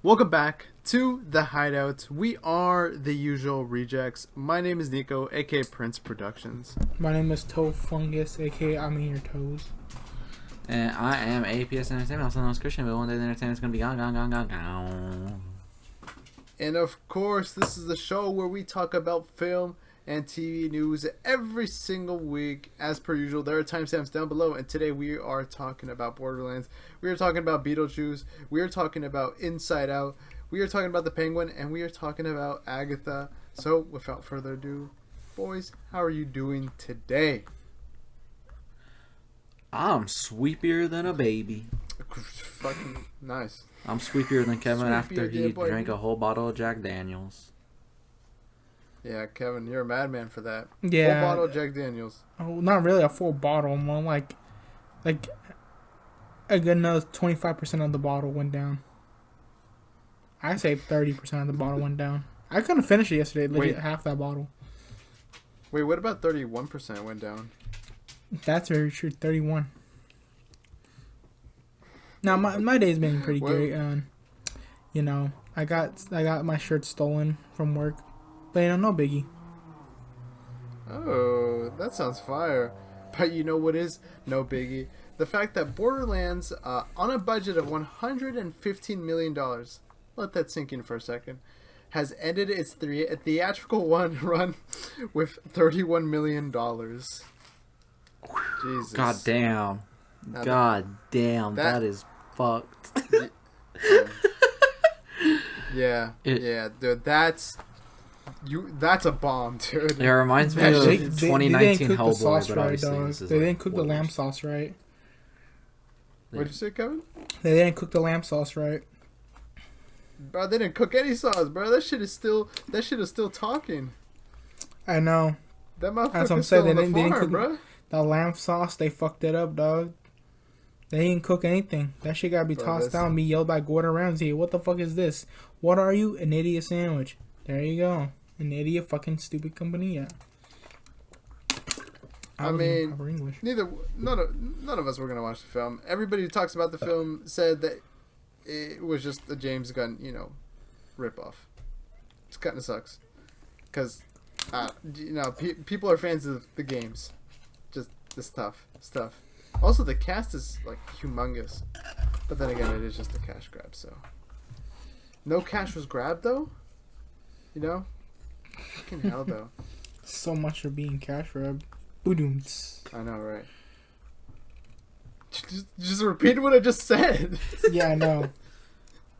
Welcome back to The Hideout. We are the usual rejects. My name is Neco, aka Prince Productions. My name is Toe Fungus, aka I'm in your toes. And I am APS Entertainment, also known as Christian, but one day the entertainment's gonna be gone. And of course, this is the show where we talk about film and TV news every single week. As per usual, there are timestamps down below, and today we are talking about Borderlands. We are talking about Beetlejuice. We are talking about Inside Out. We are talking about The Penguin, and we are talking about Agatha. So, without further ado, boys, how are you doing today? I'm sweepier than a baby. Fucking nice. I'm sweepier than Kevin Sweepier after he than boy. drank a whole bottle of Jack Daniels. Yeah, Kevin, you're a madman for that. Yeah. Full bottle of Jack Daniels. Oh, not really a full bottle, more like a good another 25% of the bottle went down. I say 30% of the bottle went down. I couldn't finish it yesterday. Legit, half that bottle. Wait, what about 31% went down? That's very true. 31. Now my day's been pretty great. You know, I got my shirt stolen from work, but no biggie. Oh, that sounds fire. But you know what is no biggie? The fact that Borderlands, on a budget of $115 million, let that sink in for a second, has ended its theatrical run with $31 million. Jesus. God damn. God damn, that is fucked. Yeah, dude, that's a bomb, dude. It reminds me of 2019 Hellboy, but obviously this is They like didn't cook the worse. lamb sauce right. What'd you say, Kevin? They didn't cook the lamb sauce right. Bro, they didn't cook any sauce, bro. That shit is still talking. I know. That motherfucker's That's what I'm still saying. on the farm, bro. The lamb sauce, they fucked it up, dog. They didn't cook anything. That shit gotta be tossed down, be yelled by Gordon Ramsay. What the fuck is this? What are you? An idiot sandwich. There you go. An idiot fucking stupid company, yeah. I mean, none of us were gonna watch the film. Everybody who talks about the film said that it was just a James Gunn, ripoff. It kind of sucks, cause people are fans of the games, just the stuff. Also, the cast is like humongous, but then again, it is just a cash grab. So, no cash was grabbed though. Fucking hell though. So much for being cash grab. Boodooms. I know, right? Just repeat what I just said. Yeah, I know.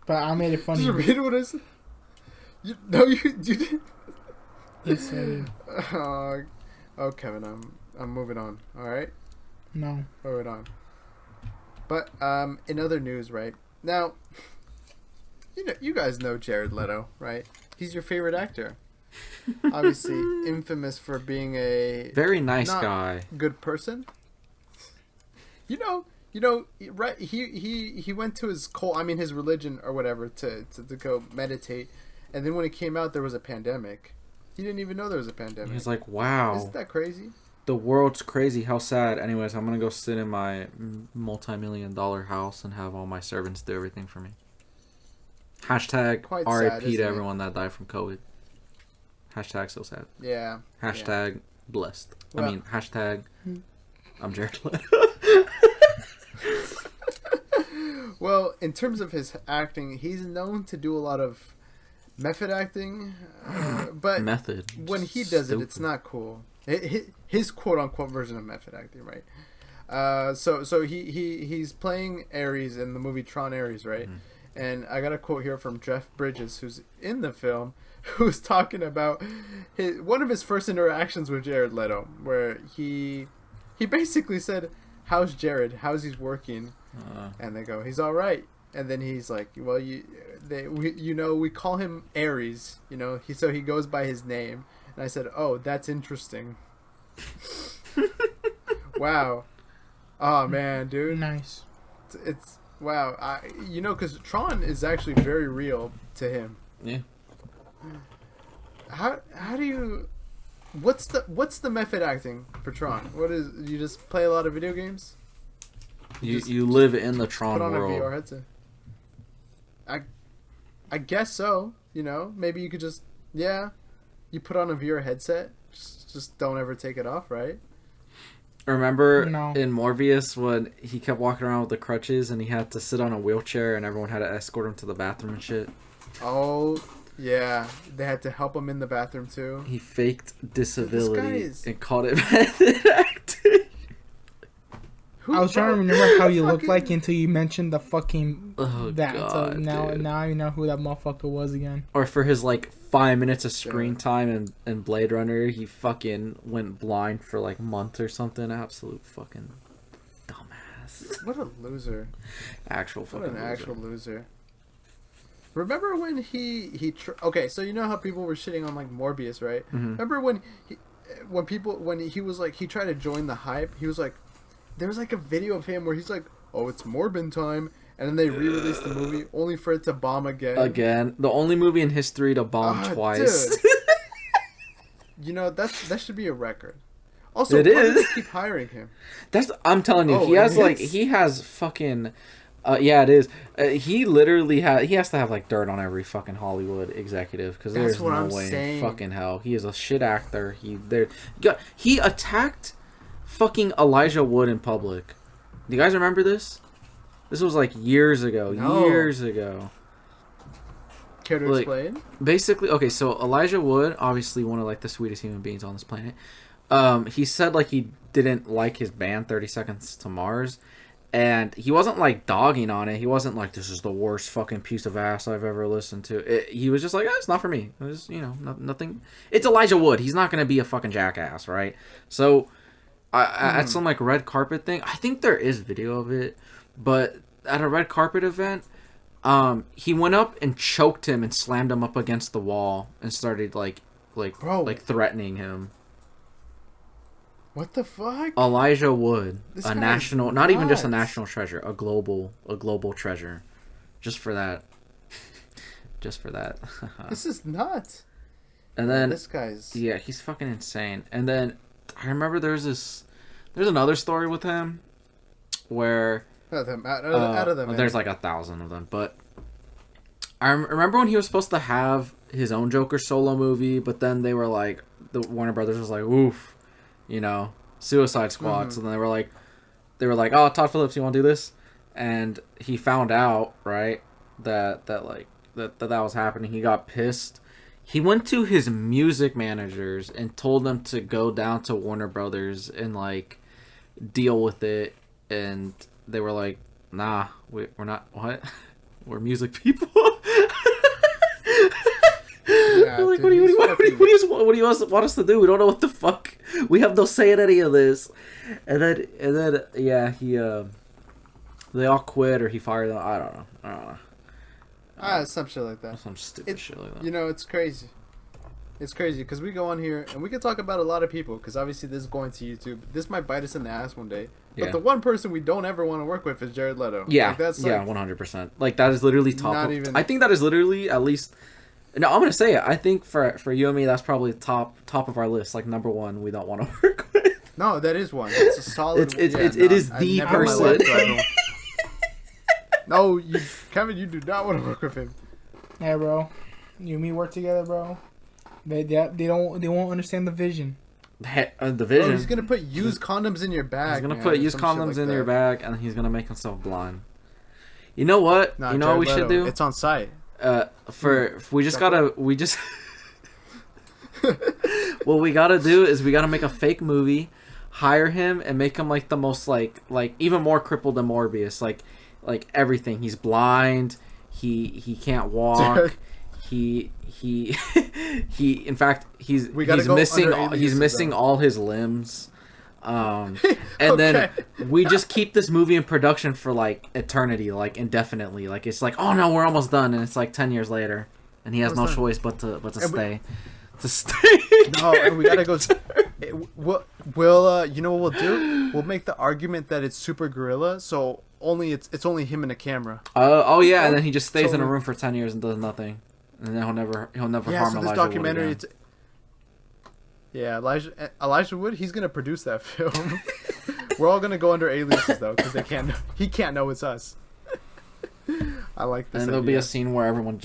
But I made it funny. Just repeat what I said. You did. Yes, I did. Oh, Kevin, I'm moving on. All right. No. Moving on. But in other news, right now, you guys know Jared Leto, right? He's your favorite actor. Obviously, infamous for being a very nice guy, good person. Right? He went to his his religion or whatever to go meditate, and then when it came out, there was a pandemic. He didn't even know there was a pandemic. He's like, wow, isn't that crazy? The world's crazy. How sad. Anyways, I'm gonna go sit in my multi-million-dollar house and have all my servants do everything for me. Hashtag Quite RIP sad, to everyone that died from COVID. Hashtag so sad. Yeah. Hashtag blessed. Well, I mean, hashtag I'm Jared Leto. Well, in terms of his acting, he's known to do a lot of method acting, but when he does it, it's not cool. His quote-unquote version of method acting, right? So he's playing Ares in the movie TRON Ares, right? Mm-hmm. And I got a quote here from Jeff Bridges, who's in the film, who's talking about one of his first interactions with Jared Leto, where he basically said, "How's Jared? How's he working?" And they go, "He's all right." And then he's like, "Well, we call him Ares, so he goes by his name." And I said, "Oh, that's interesting." Wow. Oh man, dude. Nice. It's wow. Because Tron is actually very real to him. Yeah. How do you? What's the method acting for Tron? What is? You just play a lot of video games? You live in the Tron put on world. a VR headset. I guess so. You know, maybe you could just you put on a VR headset. Just don't ever take it off, right? Remember in Morbius when he kept walking around with the crutches and he had to sit on a wheelchair and everyone had to escort him to the bathroom and shit? Oh, yeah. They had to help him in the bathroom, too. He faked disability and called it method acting. I was trying to remember how you looked like until you mentioned the fucking that. God, so now I know who that motherfucker was again. Or for his 5 minutes of screen time in Blade Runner, he fucking went blind for months or something. Absolute fucking dumbass. What a loser. Actual loser. Remember when he okay, so you know how people were shitting on Morbius, right? Mm-hmm. Remember when he was he tried to join the hype, he was like, there was a video of him where he's like, oh, it's Morbin time, and then they re-released the movie only for it to bomb again. The only movie in history to bomb twice. You know, that should be a record. Also, it why is. do they keep hiring him? I'm telling you, he has fucking. Yeah, it is. He literally has to have dirt on every fucking Hollywood executive because there's no way in fucking hell he is a shit actor. He attacked fucking Elijah Wood in public. Do you guys remember this? This was years ago. No. Years ago. Care to explain? Basically, okay, so Elijah Wood, obviously one of the sweetest human beings on this planet. He said he didn't like his band 30 Seconds to Mars. And he wasn't dogging on it. He wasn't this is the worst fucking piece of ass I've ever listened to. He was just it's not for me. It was, nothing. It's Elijah Wood. He's not going to be a fucking jackass, right? So, at some red carpet thing, I think there is video of it, but at a red carpet event, he went up and choked him and slammed him up against the wall and started threatening him. What the fuck? Elijah Wood, a national, not even just a national treasure, a global treasure, just for that. This is nuts. And then this guy's he's fucking insane. And then I remember there's another story with him where out of them, there's 1,000 of them, but I remember when he was supposed to have his own Joker solo movie, but then they were the Warner Brothers was oof. Suicide Squad. Mm-hmm. So then they were like, oh, Todd Phillips, you want to do this? And he found out, right, that was happening. He got pissed. He went to his music managers and told them to go down to Warner Brothers and deal with it. And they were like, nah, we're not. What? We're music people. Yeah, dude, what do you want us to do? We don't know what the fuck. We have no say in any of this. And then he they all quit or he fired them. I don't know. Some shit like that. Some stupid shit like that. It's crazy. It's crazy because we go on here and we can talk about a lot of people because obviously this is going to YouTube. This might bite us in the ass one day. But the one person we don't ever want to work with is Jared Leto. Yeah, that's 100%. That is literally top. I think that is literally at least. No, I'm gonna say it. I think for you and me, that's probably top of our list. Number one, we don't want to work with. No, that is one. It's a solid. It is the person. No, Kevin, you do not want to work with him. Yeah, bro. You and me work together, bro. They won't understand the vision. The vision. Oh, he's gonna put used condoms in your bag. He's gonna put used condoms in your bag, and he's gonna make himself blind. You know what? Nah, you know what we should do? It's on site. We just what we gotta do is we gotta make a fake movie, hire him, and make him the most even more crippled than Morbius. Everything. He's blind. He can't walk. He in fact he's missing all his limbs. And then we just keep this movie in production for eternity, indefinitely. It's oh no, we're almost done, and it's 10 years later, and he has no choice but to stay. No, and we gotta go. We'll you know what we'll do? We'll make the argument that it's Super Gorilla, so it's only him and a camera. Oh yeah, and then he just stays in a room for 10 years and does nothing, and then he'll never harm Elijah Wood documentary. Again. Yeah, Elijah Wood, he's gonna produce that film. We're all gonna go under aliases though, because he can't know it's us. I like this. And there'll be a scene where everyone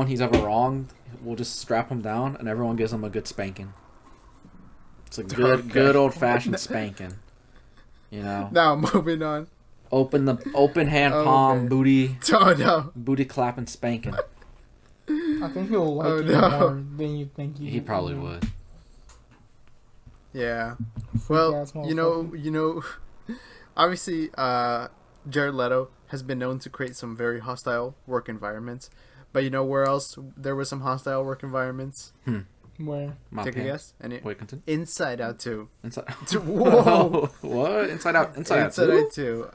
he's ever wronged will just strap him down, and everyone gives him a good spanking. It's a good old fashioned spanking. You know. Now moving on. Open hand palm booty. Oh no. Booty clapping spanking. I think he'll like it more than you think he probably would. Yeah. Well, you know, obviously, Jared Leto has been known to create some very hostile work environments. But you know where else there was some hostile work environments? Where? Take a guess. Inside Out 2. Whoa. What? Inside Out 2.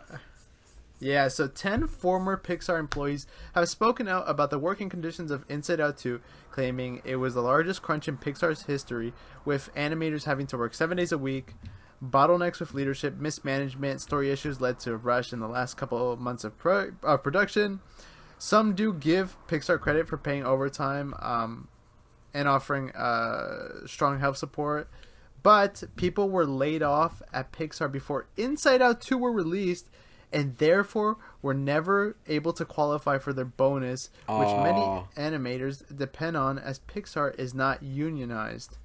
Yeah, so 10 former Pixar employees have spoken out about the working conditions of Inside Out 2, claiming it was the largest crunch in Pixar's history, with animators having to work 7 days a week. Bottlenecks with leadership, mismanagement, story issues led to a rush in the last couple of months of production. Some do give Pixar credit for paying overtime and offering strong health support. But people were laid off at Pixar before Inside Out 2 were released, and therefore were never able to qualify for their bonus, which many animators depend on, as Pixar is not unionized.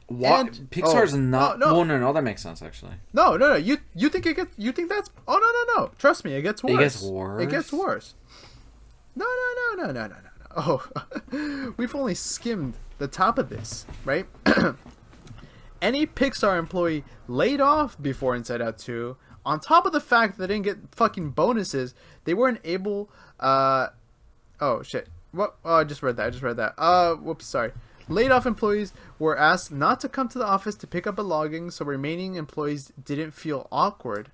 What? Pixar's not. No. Well, no, that makes sense actually. No. You think it gets? You think that's? Oh no. Trust me, it gets worse. It gets worse. No. Oh, we've only skimmed the top of this, right? Any Pixar employee laid off before Inside Out 2, on top of the fact that they didn't get fucking bonuses, they weren't able. Oh shit! What? Oh, I just read that. Whoops, sorry. Laid off employees were asked not to come to the office to pick up a logging, so remaining employees didn't feel awkward.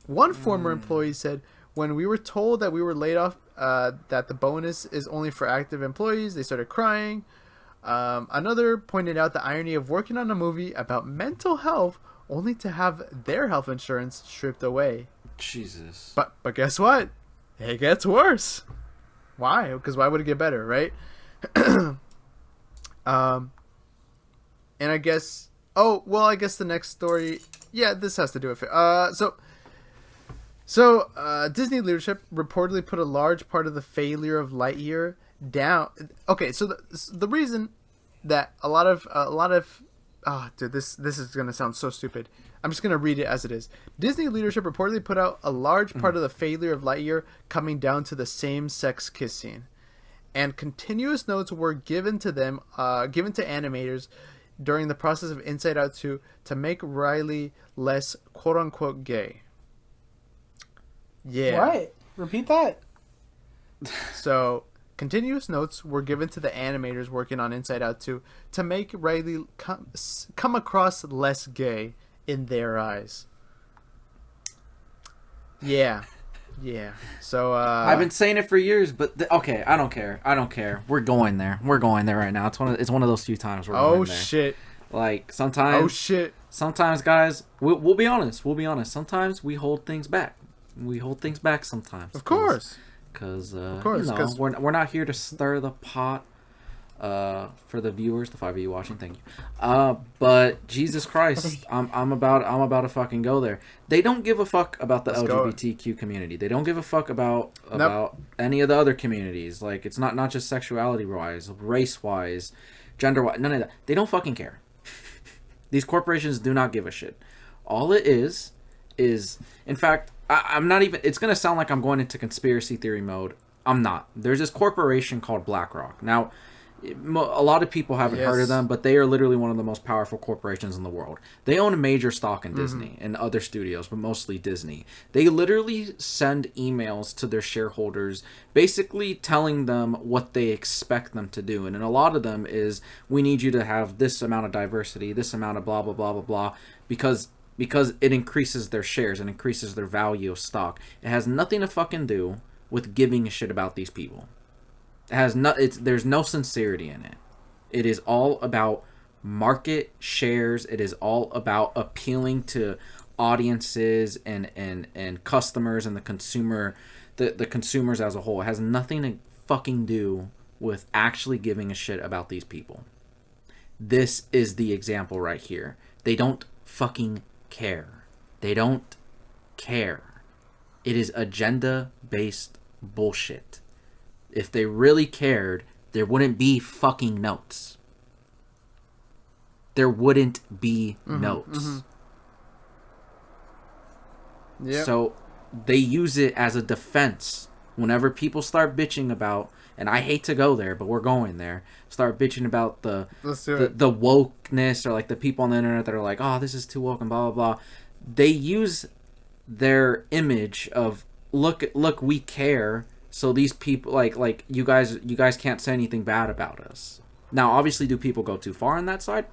One former employee said, "When we were told that we were laid off, that the bonus is only for active employees, they started crying." Another pointed out the irony of working on a movie about mental health only to have their health insurance stripped away. Jesus. But guess what? It gets worse. Why? Because why would it get better, right? And I guess... Oh, well, I guess the next story... Yeah, this has to do with it. So Disney leadership reportedly put a large part of the failure of Lightyear down... Okay, so the reason that a lot of... Oh, dude, this is going to sound so stupid. I'm just going to read it as it is. Disney leadership reportedly put out a large part of the failure of Lightyear coming down to the same-sex kiss scene. And continuous notes were given to animators during the process of Inside Out 2 to make Riley less quote-unquote gay. Yeah. What? Repeat that. So, continuous notes were given to the animators working on Inside Out 2 to make Riley come across less gay in their eyes. Yeah. So I've been saying it for years, but okay, I don't care. We're going there right now. It's one of those few times we're going there. Oh shit. Like sometimes. Oh shit. Sometimes, guys, we'll be honest. Sometimes we hold things back. Sometimes. Of course. Because we're not here to stir the pot. For the viewers, the 5 of you watching, thank you. But Jesus Christ, I'm about to fucking go there. They don't give a fuck about the LGBTQ community. They don't give a fuck about any of the other communities. Like, it's not just sexuality wise, race wise, gender wise, none of that. They don't fucking care. These corporations do not give a shit. All it is, in fact, I'm not even. It's gonna sound like I'm going into conspiracy theory mode. I'm not. There's this corporation called BlackRock. Now, a lot of people haven't heard of them, but they are literally one of the most powerful corporations in the world. They own a major stock in Disney and other studios, but mostly Disney. They literally send emails to their shareholders basically telling them what they expect them to do. And a lot of them is, we need you to have this amount of diversity, this amount of blah, blah, blah, blah, blah, because it increases their shares and increases their value of stock. It has nothing to fucking do with giving a shit about these people. There's no sincerity in it. It is all about market shares. It is all about appealing to audiences and customers and the consumer, the consumers as a whole. It has nothing to fucking do with actually giving a shit about these people. This is the example right here. They don't fucking care. They don't care. It is agenda-based bullshit. If they really cared, there wouldn't be fucking notes. There wouldn't be notes. Mm-hmm. Yep. So they use it as a defense. Whenever people start bitching about, and I hate to go there, but we're going there, start bitching about the wokeness, or like the people on the internet that are like, oh, this is too woke and blah, blah, blah. They use their image of, look, we care. So these people, like you guys can't say anything bad about us. Now, obviously, do people go too far on that side?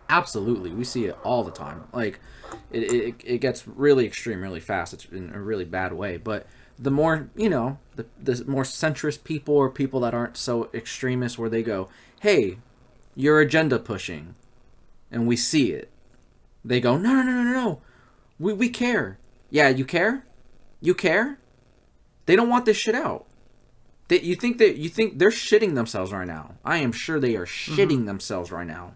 Absolutely. We see it all the time. Like, it gets really extreme really fast. It's in a really bad way. But the more, the more centrist people, or people that aren't so extremist, where they go, hey, you're agenda pushing, and we see it. They go, no. We care. Yeah, you care? You care? They don't want this shit out. You think they're shitting themselves right now. I am sure they are shitting themselves right now.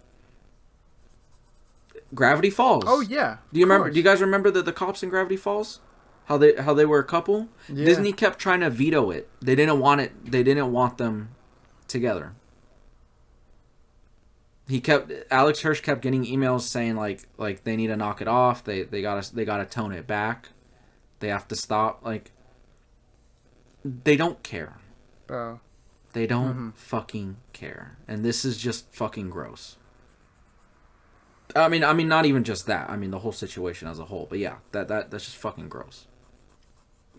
Gravity Falls. Oh yeah. Do you guys remember the cops in Gravity Falls? How they were a couple? Yeah. Disney kept trying to veto it. They didn't want it. They didn't want them together. Alex Hirsch kept getting emails saying like they need to knock it off. They gotta tone it back. They have to stop. Like, they don't care. Bro. They don't fucking care. And this is just fucking gross. I mean, not even just that. I mean, the whole situation as a whole. But yeah, that's just fucking gross.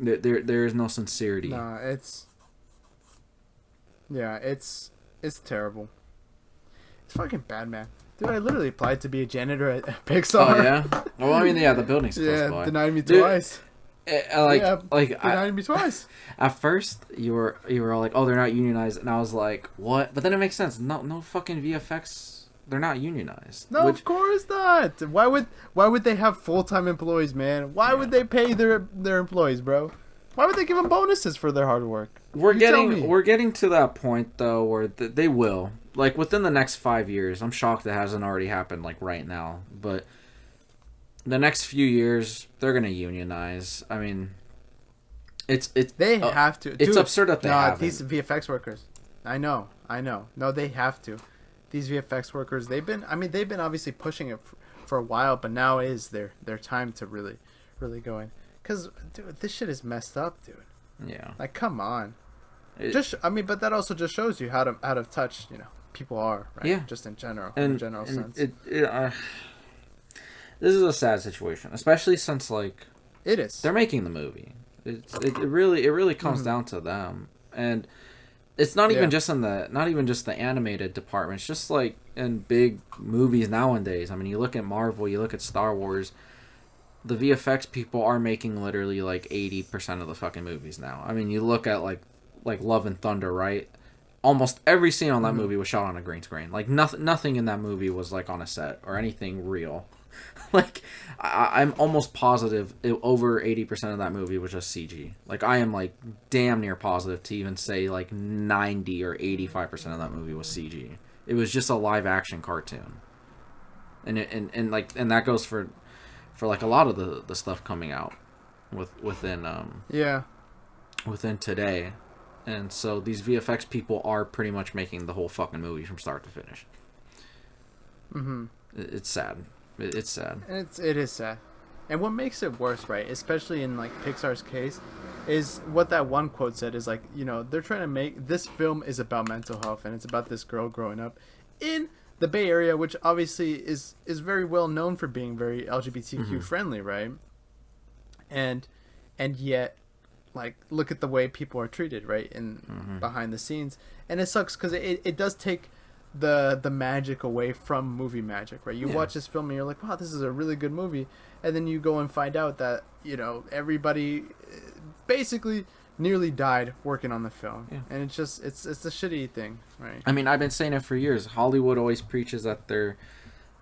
There is no sincerity. Nah, it's terrible. It's fucking bad, man. Dude, I literally applied to be a janitor at Pixar. Oh yeah. Well, I mean, yeah, the building's close by. Denied me twice. Denied me twice. At first, you were all like, "Oh, they're not unionized," and I was like, "What?" But then it makes sense. No fucking VFX. They're not unionized. No, of course not. Why would they have full-time employees, man? Why would they pay their employees, bro? Why would they give them bonuses for their hard work? We're getting to that point though where they will, like, within the next 5 years. I'm shocked it hasn't already happened, like, right now, but the next few years they're gonna unionize. I mean, they have to. It's absurd that they haven't. These VFX workers. I know. No, they have to. These VFX workers, they've been obviously pushing it for a while, but now is their time to really go in. Because, dude, this shit is messed up, dude. Yeah. Like, come on. But that also just shows you how out of touch, people are, right? Yeah. Just in general, sense. This is a sad situation, especially since, like, it is. They're making the movie. It really comes down to them, and it's not even just the animated department. It's just like in big movies nowadays. I mean, you look at Marvel, you look at Star Wars. The VFX people are making literally like 80% of the fucking movies now. I mean, you look at like Love and Thunder, right? Almost every scene on that movie was shot on a green screen. Like nothing in that movie was like on a set or anything real. Like I'm almost positive over 80% of that movie was just CG. Like I am like damn near positive to even say like 90 or 85% of that movie was CG. It was just a live action cartoon. And that goes for like a lot of the stuff coming out within today. And so these VFX people are pretty much making the whole fucking movie from start to finish. It's sad. It's sad. And it is sad. And what makes it worse, right, especially in like Pixar's case, is what that one quote said is like, they're trying to make this film is about mental health, and it's about this girl growing up in the Bay Area, which obviously is very well known for being very LGBTQ friendly, right? And yet, like, look at the way people are treated, right, in behind the scenes, and it sucks because it does take the magic away from movie magic, right? You watch this film and you're like, wow, this is a really good movie, and then you go and find out that everybody basically nearly died working on the film, and it's a shitty thing, right? I mean, I've been saying it for years. Hollywood always preaches that they're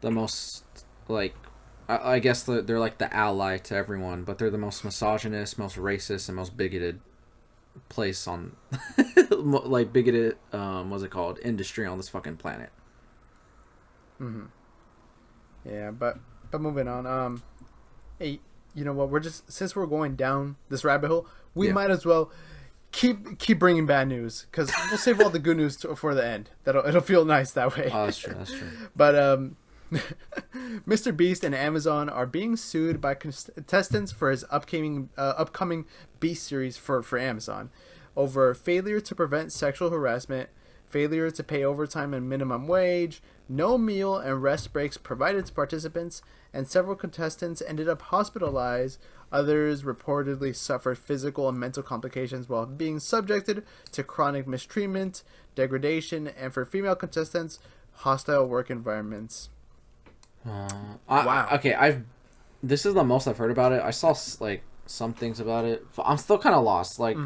the most, like, I guess they're like the ally to everyone, but they're the most misogynist, most racist, and most bigoted place on like bigoted what's it called, industry on this fucking planet. Yeah, but moving on, hey, you know what, since we're going down this rabbit hole, we might as well keep bringing bad news, because we'll save all the good news for the end. It'll feel nice that way. Oh, that's true. That's true. But Mr. Beast and Amazon are being sued by contestants for his upcoming Beast series for Amazon over failure to prevent sexual harassment, failure to pay overtime and minimum wage, no meal and rest breaks provided to participants, and several contestants ended up hospitalized. Others reportedly suffered physical and mental complications while being subjected to chronic mistreatment, degradation, and for female contestants, hostile work environments. Wow. Okay, this is the most I've heard about it. I saw like some things about it. I'm still kind of lost. Like,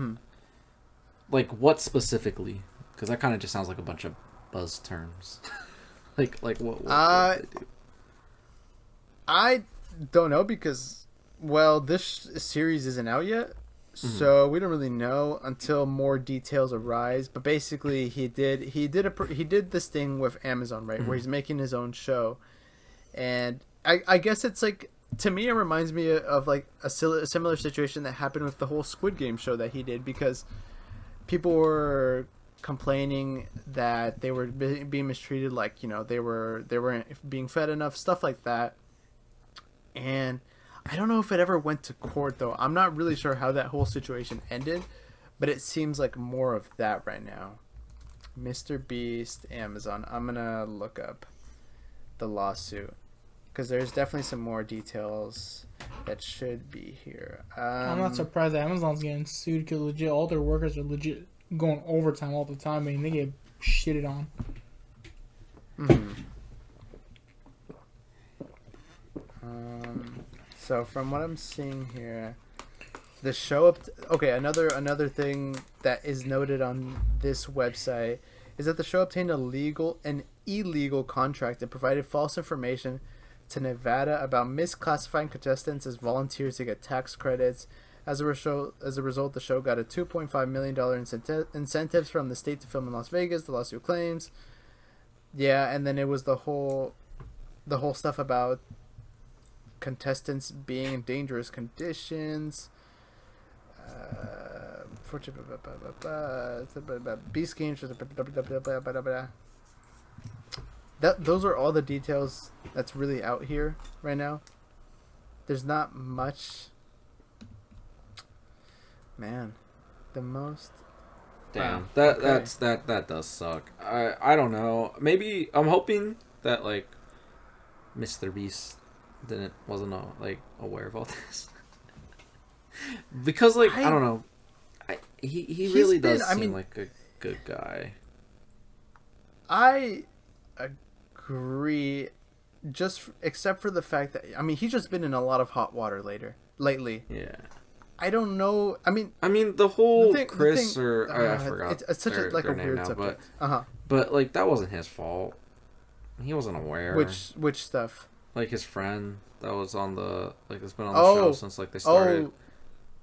like what specifically? Because that kind of just sounds like a bunch of buzz terms. like what did they do? I don't know, because, well, this series isn't out yet, so we don't really know until more details arise. But basically, he did this thing with Amazon, right, where he's making his own show, and I guess it's like, to me, it reminds me of like a similar situation that happened with the whole Squid Game show that he did, because people were complaining that they were being mistreated, like, you know, they weren't being fed enough, stuff like that. And I don't know if it ever went to court, though. I'm not really sure how that whole situation ended, but it seems like more of that right now. Mr. Beast, Amazon. I'm gonna look up the lawsuit, because there's definitely some more details that should be here. I'm not surprised that Amazon's getting sued, because legit all their workers are legit going overtime all the time, and they get shitted on. So from what I'm seeing here, the show another thing that is noted on this website is that the show obtained an illegal contract and provided false information to Nevada about misclassifying contestants as volunteers to get tax credits. As a result, the show got a $2.5 million incentives from the state to film in Las Vegas, the lawsuit claims. Yeah, and then it was the whole stuff about contestants being in dangerous conditions. Beast games. Those are all the details that's really out here right now. There's not much. Man, the most. Damn, that does suck. I don't know. Maybe I'm hoping that like Mr. Beast wasn't aware of all this. Because I don't know. He really does seem like a good guy. I agree, except for the fact that he's just been in a lot of hot water lately. Yeah. I don't know. I mean, the whole Chris I forgot. It's such a weird now, subject. But like that wasn't his fault. He wasn't aware. Which stuff? Like his friend that was on that's been on the show since like they started.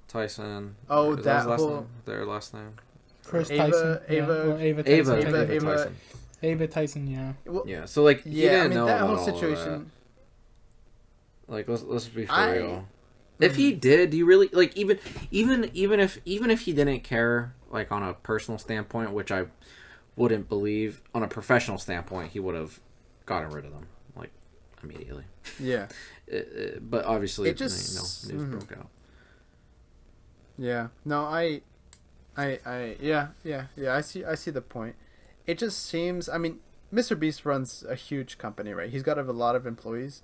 Tyson. Oh, their last name. Chris Ava, Tyson. Ava Tyson. Yeah. Well, yeah. So like, he didn't know that about whole situation. Like, let's be for real. If he did, do you really like even if he didn't care, like on a personal standpoint, which I wouldn't believe, on a professional standpoint, he would have gotten rid of them like immediately. Yeah. But obviously, news broke out. Yeah. No, I see the point. It just seems, Mr. Beast runs a huge company, right? He's got a lot of employees.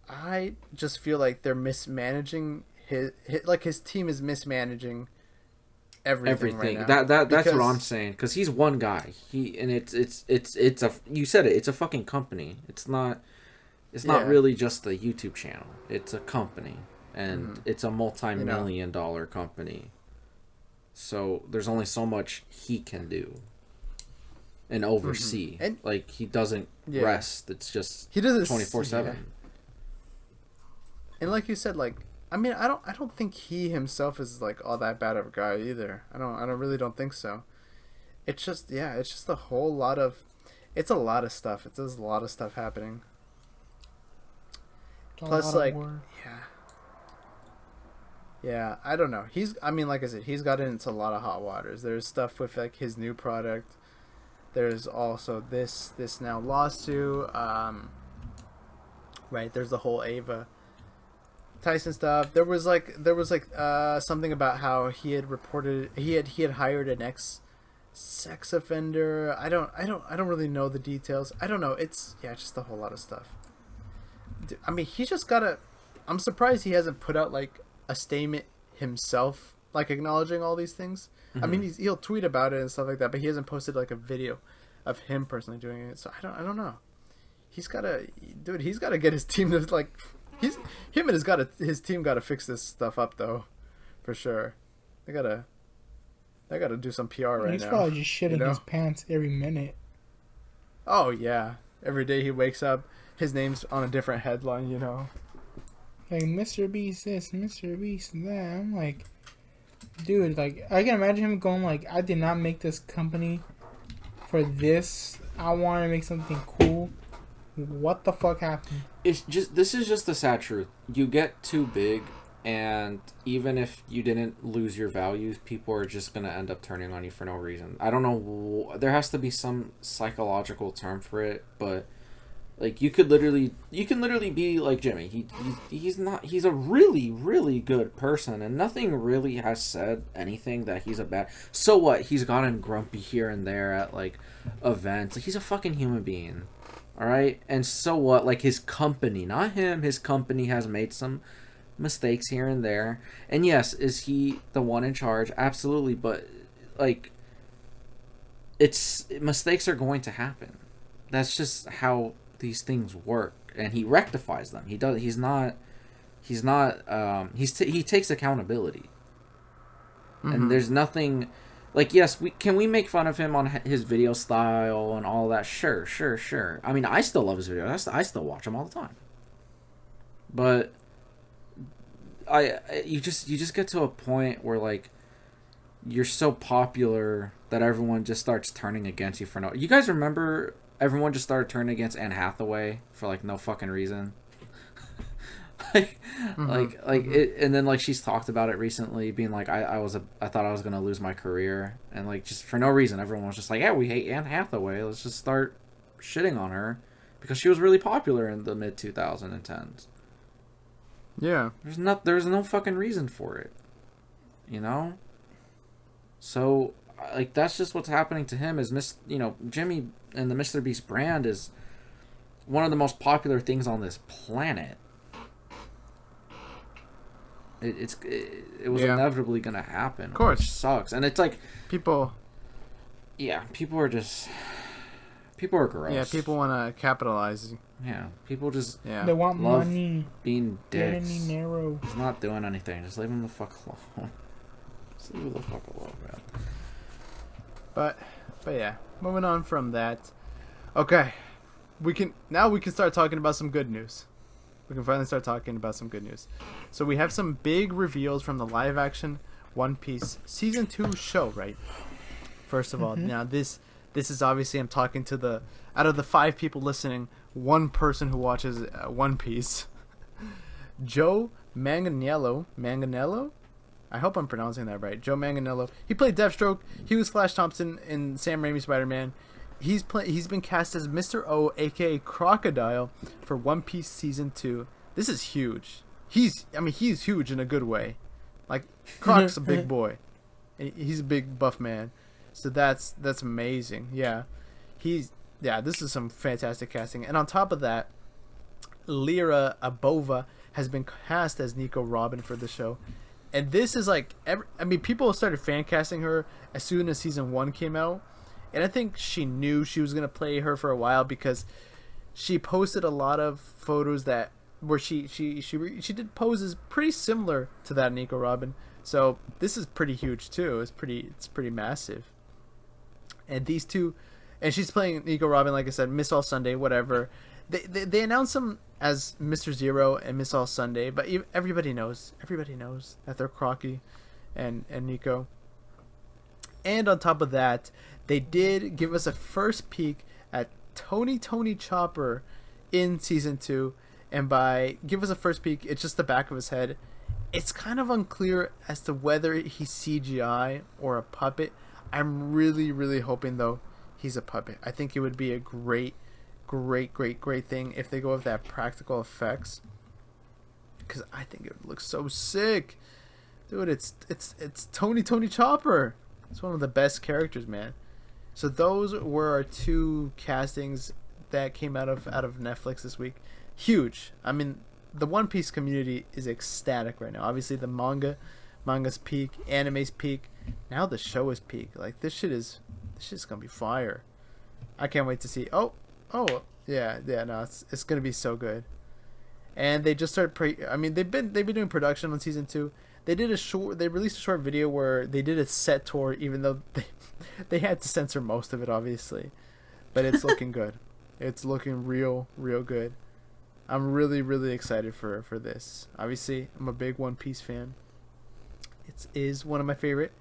I just feel like they're mismanaging his team is mismanaging everything right now. That's what I'm saying, because he's one guy. You said it's a fucking company. It's not really just a YouTube channel. It's a company, and it's a multi-million-dollar company. So there's only so much he can do and oversee. And like, he doesn't rest. It's just he doesn't 24/7. And like you said, like, I don't think he himself is like all that bad of a guy either. I really don't think so. It's just a whole lot of, it's a lot of stuff. There's a lot of stuff happening. Yeah, I don't know. I mean, like I said, he's gotten into a lot of hot waters. There's stuff with like his new product. There's also this now lawsuit. Right. There's the whole Ava Tyson stuff. There was something about how he had reported he had hired an ex-sex offender. I don't really know the details. I don't know. It's just a whole lot of stuff. I mean, he's just gotta. I'm surprised he hasn't put out like a statement himself, like acknowledging all these things. Mm-hmm. I mean, he'll tweet about it and stuff like that, but he hasn't posted like a video of him personally doing it. So I don't know. He's gotta get his team to like. Him and his team gotta fix this stuff up though, for sure. They gotta do some PR right now. He's probably just shitting his pants every minute. Oh yeah, every day he wakes up, his name's on a different headline. Like Mr. Beast this, Mr. Beast that. I'm like, dude, like I can imagine him going like, I did not make this company for this. I want to make something cool. What the fuck happened? This is just the sad truth. You get too big, and even if you didn't lose your values, people are just gonna end up turning on you for no reason. I don't know. There has to be some psychological term for it, but like you can literally be like Jimmy. He's a really, really good person, and nothing really has said anything that he's a bad. So what? He's gotten grumpy here and there at like events. Like, he's a fucking human being. All right, and so what? Like his company, not him. His company has made some mistakes here and there. And yes, is he the one in charge? Absolutely, but like, mistakes are going to happen. That's just how these things work, and he rectifies them. He takes accountability, and there's nothing. Like, yes, can we make fun of him on his video style and all that? Sure. I mean, I still love his videos. I still watch them all the time. But you just get to a point where like you're so popular that everyone just starts turning against you for no. You guys remember everyone just started turning against Anne Hathaway for like no fucking reason. It, and then like she's talked about it recently, being like, I thought I was gonna lose my career, and like just for no reason, everyone was just like, yeah, we hate Anne Hathaway, let's just start shitting on her because she was really popular in the mid 2010s. Yeah, there's no fucking reason for it, So like that's just what's happening to him. Is Jimmy and the Mr. Beast brand is one of the most popular things on this planet. It was inevitably gonna happen. Of course, which sucks, and it's like people. Yeah, people are gross. Yeah, people want to capitalize. Yeah, people just they want money. Being dicks. Dinero. He's not doing anything. Just leave him the fuck alone. Just leave him the fuck alone, man. But yeah, moving on from that. Okay, we can start talking about some good news. We can finally start talking about some good news. So we have some big reveals from the live-action One Piece Season 2 show, right? First of all, now this is obviously, I'm talking to out of the 5 people listening, one person who watches One Piece. Joe Manganiello? I hope I'm pronouncing that right. Joe Manganiello. He played Deathstroke. He was Flash Thompson in Sam Raimi's Spider-Man. He's been cast as Mr. O, aka Crocodile, for One Piece Season 2. This is huge. He's huge in a good way. Like, Croc's a big boy. He's a big buff man. So that's amazing. Yeah. This is some fantastic casting. And on top of that, Lyra Abova has been cast as Neco Robin for the show. And this is like, people started fan casting her as soon as Season 1 came out. And I think she knew she was going to play her for a while because she posted a lot of photos where she did poses pretty similar to that Neco Robin. So this is pretty huge too. It's pretty massive. And these two, and she's playing Neco Robin, like I said, Miss All Sunday, whatever. They announced them as Mr. Zero and Miss All Sunday, but everybody knows that they're Crocky and Neco. And on top of that, they did give us a first peek at Tony Chopper in Season 2. And by give us a first peek, it's just the back of his head. it's kind of unclear as to whether he's CGI or a puppet. I'm really, really hoping, though, he's a puppet. I think it would be a great thing if they go with that practical effects. Because I think it would look so sick. Dude, it's Tony Chopper. It's one of the best characters, man. So those were our 2 castings that came out of Netflix this week. Huge. I mean, the One Piece community is ecstatic right now. Obviously, the manga's peak, anime's peak. Now the show is peak. Like, this shit's gonna be fire. I can't wait to see. Oh, yeah. No, it's gonna be so good. And they just started. They've been doing production on season 2. They released a short video where they did a set tour, even though they had to censor most of it, obviously. But it's looking good. It's looking real good. I'm really, really excited for this. Obviously, I'm a big One Piece fan. It is one of my favorite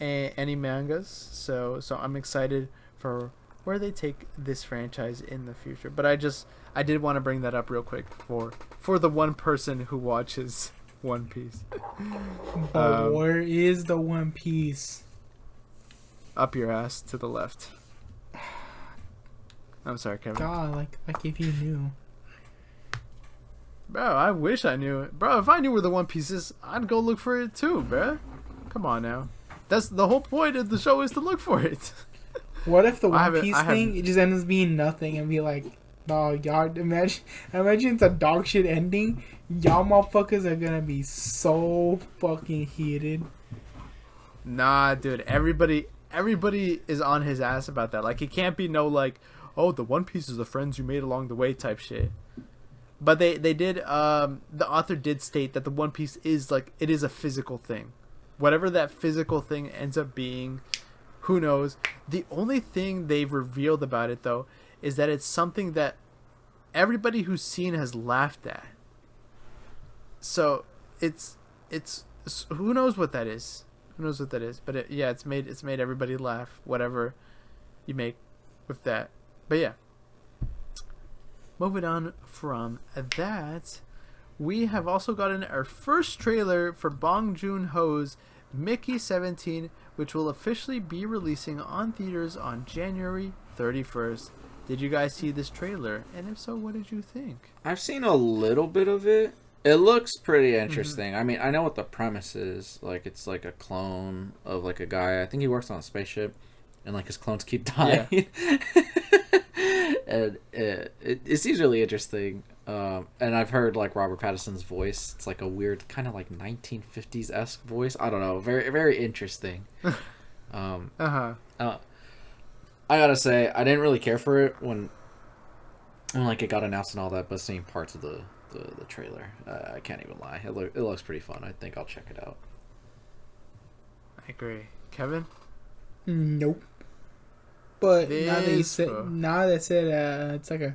anime mangas. So I'm excited for where they take this franchise in the future. But I did want to bring that up real quick for the one person who watches One Piece. But where is the One Piece? Up your ass to the left. I'm sorry, Kevin. God, like if you knew. Bro, I wish I knew it. Bro, if I knew where the One Piece is, I'd go look for it too, bro. Come on now. That's the whole point of the show, is to look for it. What if the One Piece thing, it just ends up being nothing and be like, dog, y'all, imagine it's a dog shit ending. Y'all motherfuckers are gonna be so fucking heated. Nah, dude, everybody is on his ass about that. Like, it can't be no, like, oh, the One Piece is the friends you made along the way type shit. But they did, the author did state that the One Piece is, like, it is a physical thing. Whatever that physical thing ends up being, who knows. The only thing they've revealed about it, though, is that it's something that everybody who's seen has laughed at. So, it's who knows what that is. Who knows what that is. But, it's made everybody laugh, whatever you make with that. But, yeah. Moving on from that, we have also gotten our first trailer for Bong Joon-ho's Mickey 17, which will officially be releasing on theaters on January 31st. Did you guys see this trailer? And if so, what did you think? I've seen a little bit of it. It looks pretty interesting. I mean, I know what the premise is. Like, it's like a clone of like a guy. I think he works on a spaceship, and like his clones keep dying. Yeah. And it seems really interesting. And I've heard like Robert Pattinson's voice. It's like a weird kind of like 1950s-esque voice. I don't know. Very, very interesting. I gotta say, I didn't really care for it when like it got announced and all that, but seeing parts of the trailer, I can't even lie. It looks pretty fun. I think I'll check it out. I agree. Kevin? Nope. But now that said, it's like you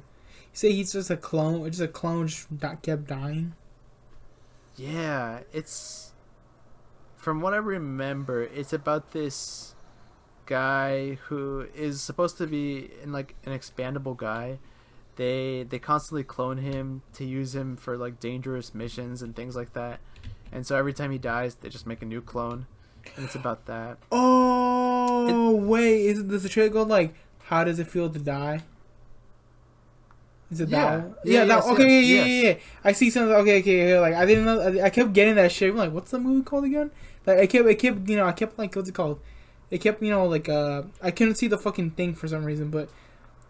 say he's just a clone. Just a clone just kept dying. Yeah, it's, from what I remember, it's about this guy who is supposed to be in like an expandable guy. They constantly clone him to use him for like dangerous missions and things like that. And so every time he dies, they just make a new clone. And it's about that. Wait, does the trailer go like, how does it feel to die? Is it that one? Yeah. I see something. Okay. Like, I didn't know. I kept getting that shit. I'm like, what's the movie called again? Like, I kept like, what's it called? It kept, like, I couldn't see the fucking thing for some reason, but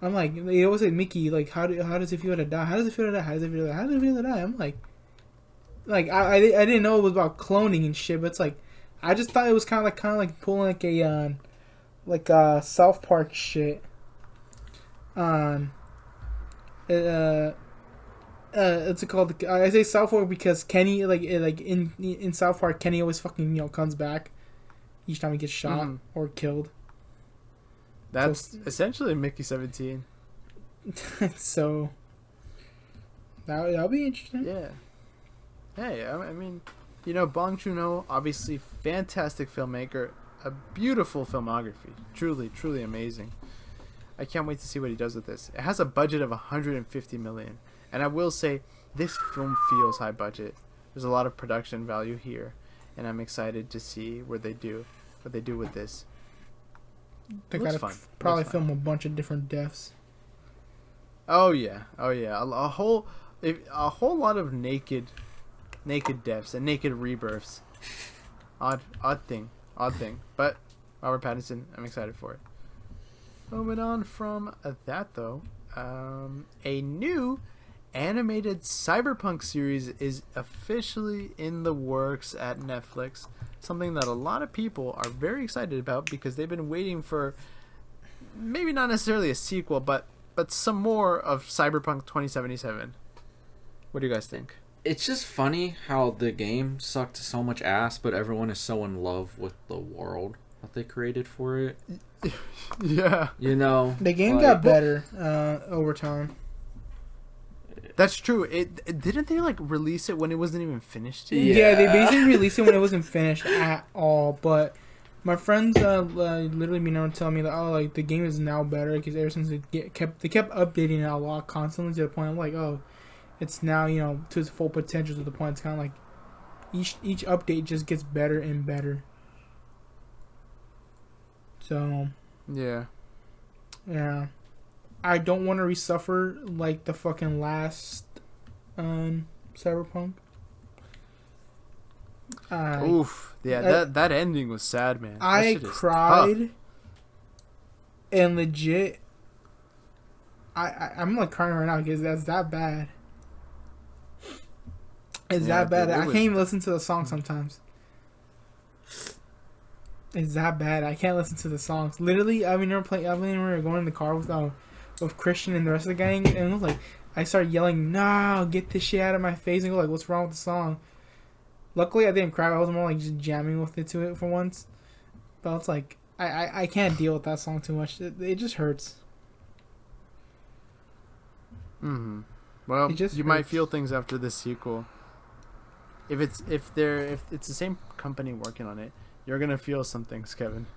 I'm like, it always like, Mickey, like, how does it feel to die? How does it feel to die? How does it feel to die? I'm like, I didn't know it was about cloning and shit, but it's like, I just thought it was kind of like pulling like a South Park shit on it's called, I say South Park because Kenny, like in South Park, Kenny always fucking comes back each time he gets shot or killed. That's essentially Mickey 17. So that'll be interesting. Yeah. Hey, I mean, Bong Joon-ho, obviously fantastic filmmaker, a beautiful filmography, truly amazing. I can't wait to see what he does with this. It has a budget of $150 million, and I will say this film feels high budget. There's a lot of production value here, and I'm excited to see what they do with this. They gotta probably film a bunch of different deaths. Oh yeah, a whole lot of naked deaths and naked rebirths. Odd thing, but Robert Pattinson, I'm excited for it. Moving on from that though, a new animated Cyberpunk series is officially in the works at Netflix. Something that a lot of people are very excited about because they've been waiting for maybe not necessarily a sequel, but some more of Cyberpunk 2077. What do you guys think? It's just funny how the game sucked so much ass, but everyone is so in love with the world that they created for it. Yeah. You know? The game got better over time. That's true. Didn't they release it when it wasn't even finished yet? Yeah, they basically released it when it wasn't finished at all. But my friends literally been able to tell me that the game is now better because ever since they kept updating it a lot constantly to the point I'm like, it's now to its full potential, to the point it's kind of like each update just gets better and better. So yeah. I don't want to resuffer like the fucking last Cyberpunk. Oof. Yeah, that ending was sad, man. I cried. And legit, I'm crying right now because that's that bad. It's that bad. I can't even listen to the song sometimes. It's that bad. I can't listen to the songs. Literally, we were going in the car with Christian and the rest of the gang, and it was like I started yelling, "No, get this shit out of my face!" And go what's wrong with the song? Luckily, I didn't cry. I was more just jamming with it for once. But it's like I can't deal with that song too much. It just hurts. Well, you might feel things after this sequel. If it's the same company working on it, you're gonna feel some things, Kevin.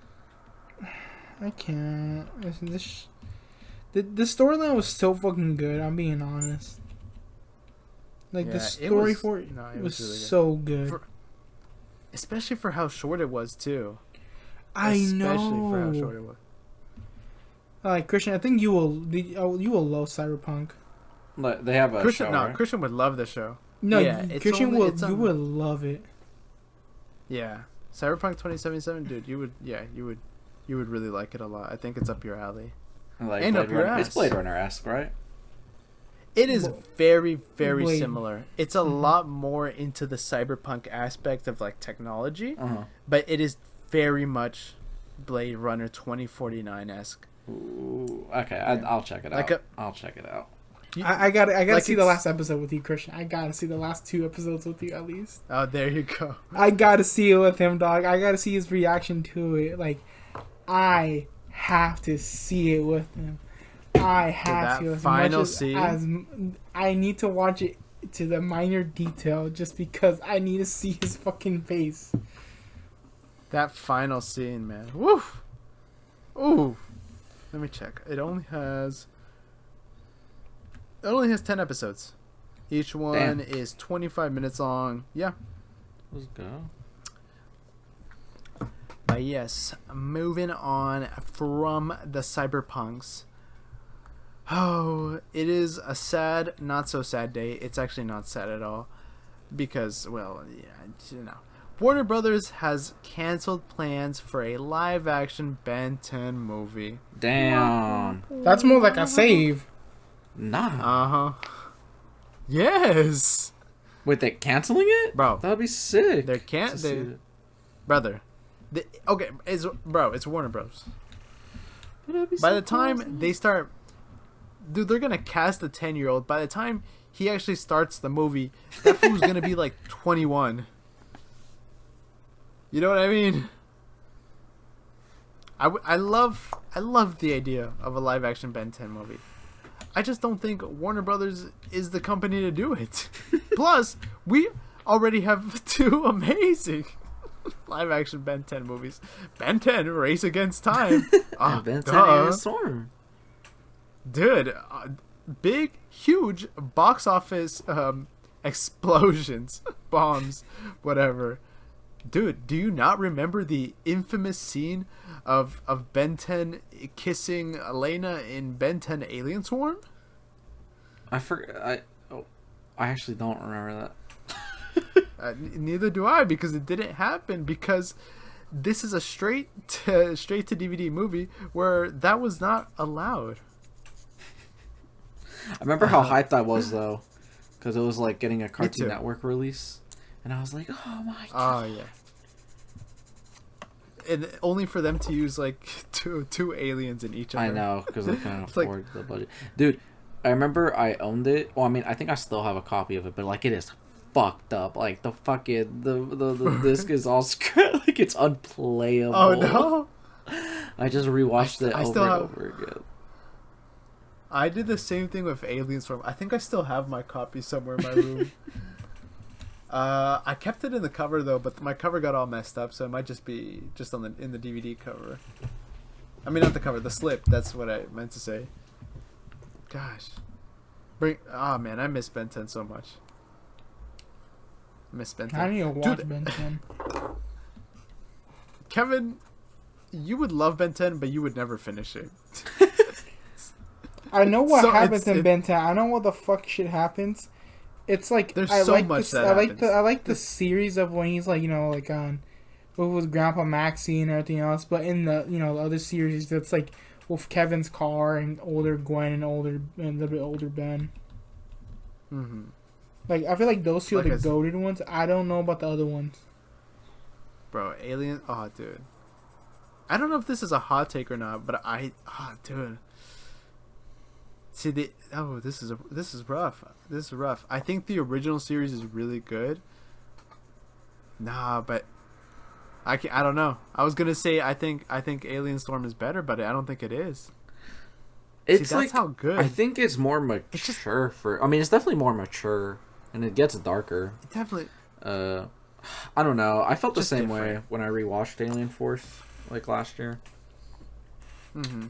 I can't. The storyline was so fucking good. I'm being honest. The story was really so good. Especially for how short it was too. Especially for how short it was. Christian, I think you will love Cyberpunk. They have a Christian. show, No, right? Christian would love the show. No, Christian you would love it. Yeah, Cyberpunk 2077, dude. You would really like it a lot. I think it's up your alley. And up your ass. It's Blade Runner-esque, right? It is very, very similar. It's a lot more into the cyberpunk aspect of technology, but it is very much Blade Runner 2049-esque. Ooh, okay, I'll check it out. I'll check it out. I gotta see the last episode with you, Christian. I gotta see the last 2 episodes with you at least. Oh, there you go. I gotta see it with him, dog. I gotta see his reaction to it. I have to see it with him. I have to. Final scene. I need to watch it to the minor detail just because I need to see his fucking face. That final scene, man. Woof. Ooh. Let me check. It only has 10 episodes. Each one is 25 minutes long. Yeah. Let's go. But yes, moving on from the Cyberpunks. Oh, it is a sad, not so sad day. It's actually not sad at all. Because, Warner Brothers has canceled plans for a live-action Ben 10 movie. Damn. That's more like a save. Nah. Yes. Wait, they're canceling it? Bro. That'd be sick. Brother. It's Warner Bros. By the time they start... Dude, they're gonna cast a 10-year-old. By the time he actually starts the movie, that fool's gonna be 21. You know what I mean? I love the idea of a live-action Ben 10 movie. I just don't think Warner Brothers is the company to do it. Plus, we already have 2 amazing live-action Ben 10 movies. Ben 10, Race Against Time. Ben 10 Storm. Dude, big, huge box office explosions, bombs, whatever. Dude, do you not remember the infamous scene of Ben 10 kissing Elena in Ben 10 Alien Swarm? I actually don't remember that. Neither do I, because it didn't happen, because this is a straight to DVD movie where that was not allowed. I remember how hyped I was, though, because it was like getting a Cartoon Network release. And I was like, oh my god. Oh, yeah. And only for them to use, like, two aliens in each of them. I know, because they couldn't afford the budget. Dude, I remember I owned it. Well, I mean, I think I still have a copy of it, but, like, it is fucked up. Like, the fucking... The disc is all scratched. Like, it's unplayable. Oh, no? I just rewatched it over and over again. I did the same thing with Alien Swarm. I think I still have my copy somewhere in my room. I kept it in the cover though, but my cover got all messed up, so it might just be in the DVD cover. I mean, not the cover, the slip. That's what I meant to say. Gosh, man, I miss Ben 10 so much. I miss Ben 10. I need to watch Ben 10. Kevin, you would love Ben 10, but you would never finish it. I know what happens in Ben 10. I know what the fuck shit happens. It's like there's so much that happens. I like the series of when he's like, you know, like on with Grandpa Maxie and everything else. But in the, you know, the other series, that's like with Kevin's car and older Gwen and a little bit older Ben. Mm-hmm. Like, I feel like those two are the goated ones. I don't know about the other ones. Bro, Alien. Oh, dude. I don't know if this is a hot take or not, but dude. See, this is rough. This is rough. I think the original series is really good. Nah, but I don't know. I was gonna say I think Alien Storm is better, but I don't think it is. It's that's like how good. I think it's more mature I mean, it's definitely more mature, and it gets darker. It definitely. I don't know. I felt the same way when I rewatched Alien Force like last year. Mm-hmm.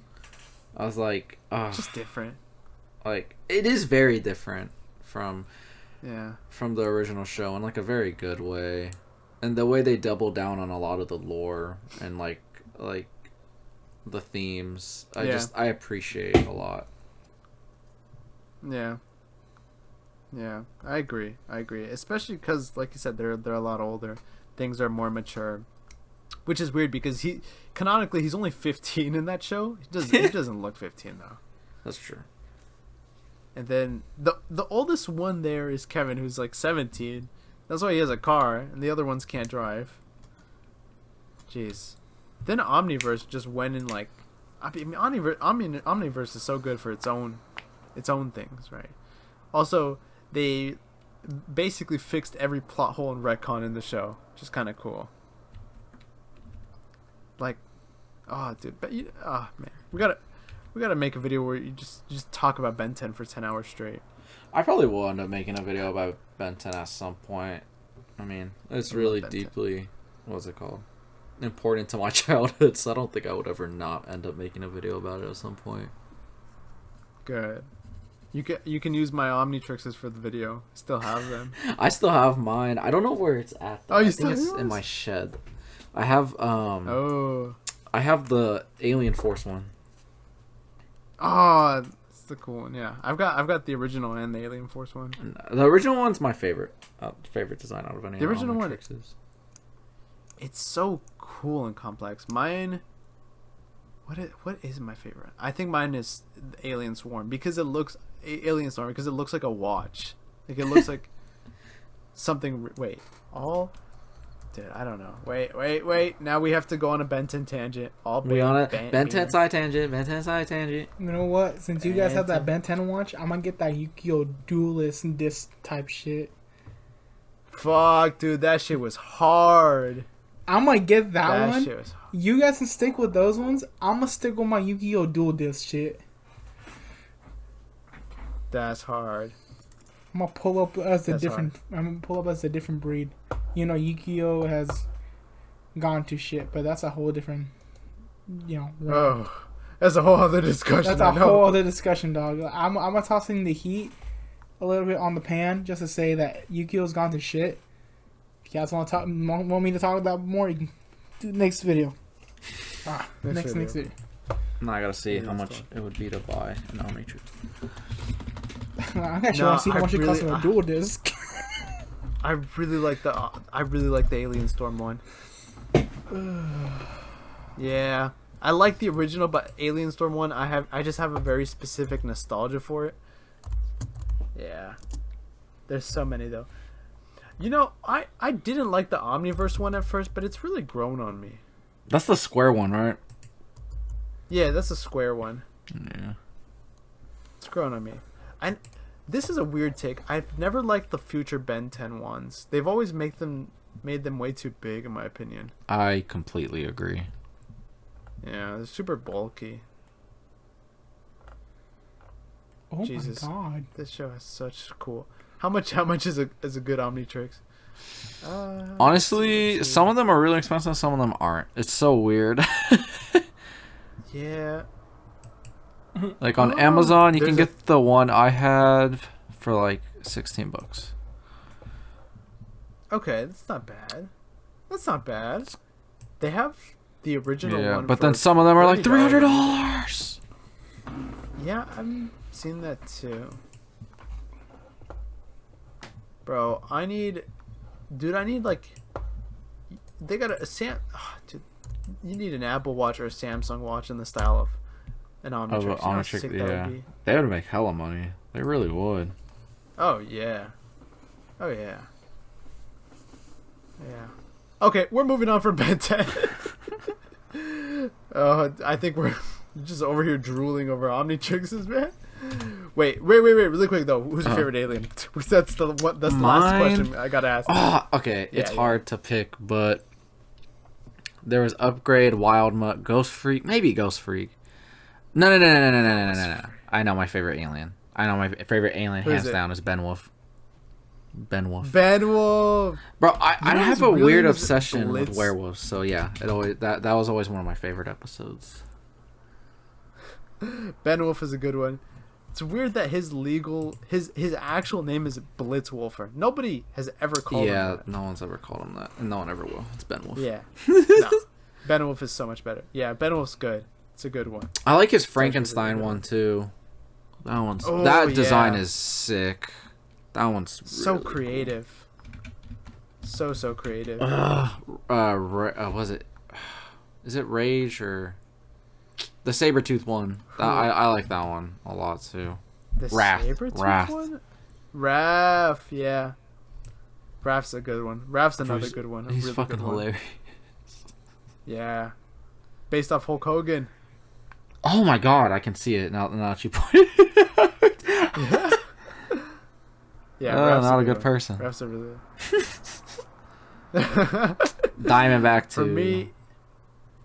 I was like, just different. Like, it is very different from the original show in like a very good way, and the way they double down on a lot of the lore and like the themes, I appreciate a lot. Yeah, I agree. Especially because, like you said, they're a lot older. Things are more mature, which is weird because canonically he's only 15 in that show. He doesn't look 15 though. That's true. And then the oldest one there is Kevin, who's like 17. That's why he has a car, and the other ones can't drive. Jeez. Then Omniverse just went in like, I mean, Omniverse is so good for its own things, right? Also, they basically fixed every plot hole and retcon in the show, which is kind of cool. Like, dude, man, we gotta make a video where you just talk about Ben 10 for 10 hours straight. I probably will end up making a video about Ben 10 at some point. I mean, it's really deeply, what's it called, important to my childhood, so I don't think I would ever not end up making a video about it at some point. Good. You can use my Omnitrixes for the video. Still have them. I still have mine. I don't know where it's at, though. Oh, I think it's in my shed. I have I have the Alien Force one. Oh, that's the cool one. Yeah, I've got the original and the Alien Force one. The original one's my favorite design out of any. The original one. It's so cool and complex. Mine. What is my favorite? I think mine is Alien Swarm because it looks like a watch. Like it looks like something. Wait, all. Dude, I don't know. Wait. Now we have to go on a Ben 10 tangent. We on a Ben 10 side tangent. Ben 10 side tangent. You know what? Since you guys have that Ben 10 watch, I'm gonna get that Yu-Gi-Oh! Duelist and disc type shit. Fuck, dude, that shit was hard. I'm gonna get that one. Shit was hard. You guys can stick with those ones. I'm gonna stick with my Yu-Gi-Oh! Dual disc shit. That's hard. I'm gonna pull up as a different breed. You know, Yu-Gi-Oh! Has gone to shit, but that's a whole different, that's a whole other discussion. That's a whole other discussion, dog. I'm gonna toss in the heat a little bit on the pan just to say that Yukio's gone to shit. If you guys want me to talk about more, you can do the next video. Next video. Now I gotta see how much it would be to buy an Omnitrix. I actually want to see how much it costs on a dual disc. I really like the Alien Storm one. Yeah, I like the original, but Alien Storm one, I just have a very specific nostalgia for it. Yeah, there's so many though. You know, I didn't like the Omniverse one at first, but it's really grown on me. That's the square one, right? Yeah, that's a square one. Yeah, it's grown on me. And this is a weird take. I've never liked the future Ben 10 ones. They've always made them way too big, in my opinion. I completely agree. Yeah, they're super bulky. Oh Jesus. my god! This show has such cool. How much is a good Omnitrix? Honestly, some of them are really expensive, some of them aren't. It's so weird. Yeah. Like on Amazon, you can get the one I had for like $16. Okay, that's not bad. That's not bad. They have the original one. Yeah, but then some of them are like $300. Yeah, I've seen that too. Bro, I need like, they got dude, you need an Apple Watch or a Samsung Watch in the style of an Omnitrix. Omnitrix, yeah. They would make hella money. They really would. Oh yeah. Oh yeah. Yeah. Okay, we're moving on from Ben 10. I think we're just over here drooling over Omnitrixes, man. Wait, really quick though. Who's your favorite alien? That's the last question I gotta ask. Okay, yeah, it's hard to pick, but there was Upgrade, Wild Mutt, Ghost Freak, maybe Ghost Freak. No. I know my favorite alien. Hands down is Ben Wolf. Ben Wolf. Bro, I have a weird obsession with werewolves, so yeah, that was always one of my favorite episodes. Ben Wolf is a good one. It's weird that his actual name is Blitzwolfer. Nobody has ever called him that. Yeah, no one's ever called him that, and no one ever will. It's Ben Wolf. Yeah. No. Ben Wolf is so much better. Yeah, Ben Wolf's good. It's a good one. I like his Frankenstein one too. That design is sick. That one's really so creative. Cool. So creative. Was it? Is it Rage or the Sabretooth one? I like that one a lot too. The Sabretooth one? Raph, yeah. Raph's a good one. Raph's another good one. He's really fucking hilarious. Yeah. Based off Hulk Hogan. Oh my god, I can see it now that you pointed it out. Yeah, not a good person. Raph's a really Diamondback too. For me,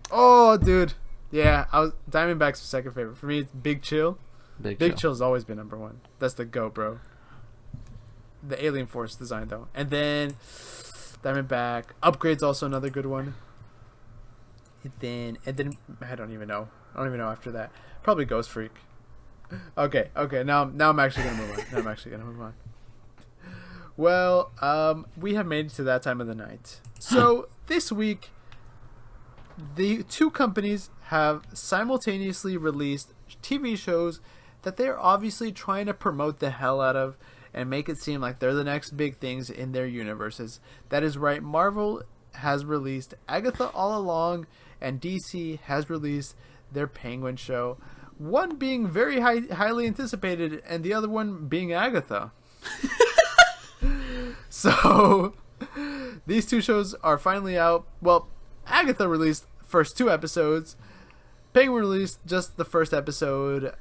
oh dude, yeah, Diamondback's second favorite. For me, it's Big Chill. Big Chill's always been number one. That's the GOAT, bro. The Alien Force design though, and then Diamondback. Upgrade's also another good one. And then I don't even know after that. Probably Ghost Freak. Okay. Now I'm actually gonna move on. Well, we have made it to that time of the night. So this week, the two companies have simultaneously released TV shows that they're obviously trying to promote the hell out of and make it seem like they're the next big things in their universes. That is right. Marvel has released Agatha All Along, and DC has released their Penguin show. One being very highly anticipated, and the other one being Agatha. So, these two shows are finally out. Well, Agatha released first 2 episodes. Penguin released just the first episode.